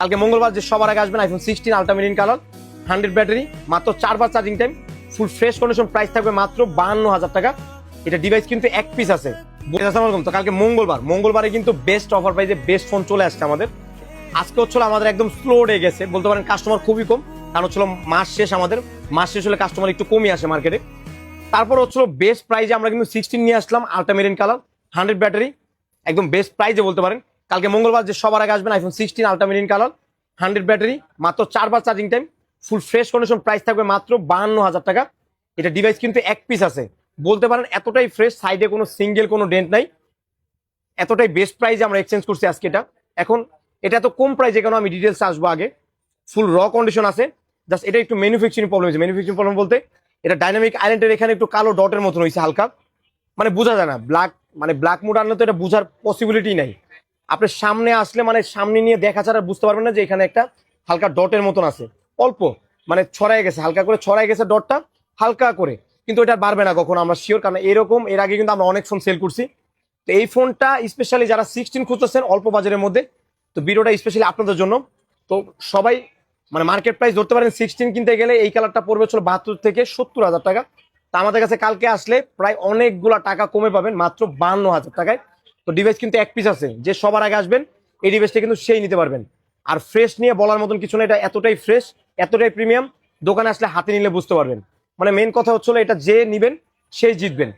কালকে মঙ্গলবার যে সবার আগে আসবেন iPhone 16 ultra marine colour 100 battery মাত্র 4 বার charging time full fresh condition price থাকবে মাত্র 52,000 টাকা। এটা ডিভাইস কিন্তু এক পিস আছে। আসসালামু আলাইকুম। তো কালকে মঙ্গলবারে কিন্তু বেস্ট অফার প্রাইসে বেস্ট ফোন চলে আসছে আমাদের। আজকে হচ্ছিল আমাদের একদম স্লো ডে গেছে বলতে পারেন, কাস্টমার খুবই কম, কারণ হচ্ছিল মাস শেষ। আমাদের মাস শেষ হলে কাস্টমার একটু কমই আসে মার্কেটে। তারপর হচ্ছিল বেস্ট প্রাইজে আমরা কিন্তু 16 নিয়ে আসলাম আলট্রা মেরিন কালার 100 ব্যাটারি, একদম বেস্ট প্রাইজে বলতে পারেন। কালকে মঙ্গলবার যে সবার আগে আসবেন iPhone 16 ultra marine colour 100 battery মাত্র 4 বার charging time full fresh condition price থাকবে মাত্র 52,000 টাকা। এটা ডিভাইস কিন্তু এক পিস আছে বলতে পারেন, এতটাই ফ্রেশ, সাইডে কোনো সিঙ্গেল কোনো ডেন্ট নাই, এতটাই বেস্ট প্রাইজে আমরা এক্সচেঞ্জ করছি আজকে এটা। এখন এটা এত কম প্রাইজে কেন, আমি ডিটেলস আসবো আগে। ফুল র কন্ডিশন আছে, জাস্ট এটা একটু ম্যানুফ্যাকচারিং প্রবলেম হয়েছে। ম্যানুফ্যাকচারিং প্রবলেম বলতে এটা ডাইনামিক আইল্যান্ডের এখানে একটু কালো ডটের মতন হয়েছে হালকা, মানে বোঝা যায় না। ব্ল্যাক মুড আনলে তো এটা বোঝার পসিবিলিটি নাই। আপনি সামনে আসলে মানে সামনে নিয়ে দেখা ছাড়া বুঝতে পারবেন না যে এখানে একটা হালকা ডটের মতন আছে, অল্প মানে ছড়াই গেছে, হালকা করে ছড়াই গেছে ডটটা হালকা করে, কিন্তু এটা বাড়বে না কখনো, আমরা শিওর। কারণ এরকম এর আগে কিন্তু আমরা অনেক ফোন সেল করছি। তো এই ফোনটা স্পেশালি যারা 16 খুঁজতেছেন অল্প বাজারের মধ্যে, তো ভিডিওটা স্পেশালি আপনাদের জন্য। তো সবাই মানে মার্কেট প্রাইস ধরতে পারেন 16 কিনতে গেলে এই কালারটা পড়বে হচ্ছে 72 থেকে 70,000 টাকা। তা আমাদের কাছে কালকে আসলে প্রায় অনেকগুলা টাকা কমে পাবেন মাত্র 52,000 টাকায়। তো ডিভাইস কিন্তু এক পিস আছে, যে সবার আগে আসবেন এই ডিভাইসটা কিন্তু সেই নিতে পারবেন। আর ফ্রেশ নিয়ে বলার মতন কিছু না, এটা এতটাই ফ্রেশ, এতটাই প্রিমিয়াম, দোকানে আসলে হাতে নিলে বুঝতে পারবেন। মানে মেন কথা হচ্ছিল এটা যে নিবেন সেই জিতবেন।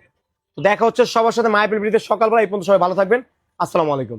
তো দেখা হচ্ছে সবার সাথে মায়াপিল সকালবেলা। এই পর্যন্ত সবাই ভালো থাকবেন। আসসালামু আলাইকুম।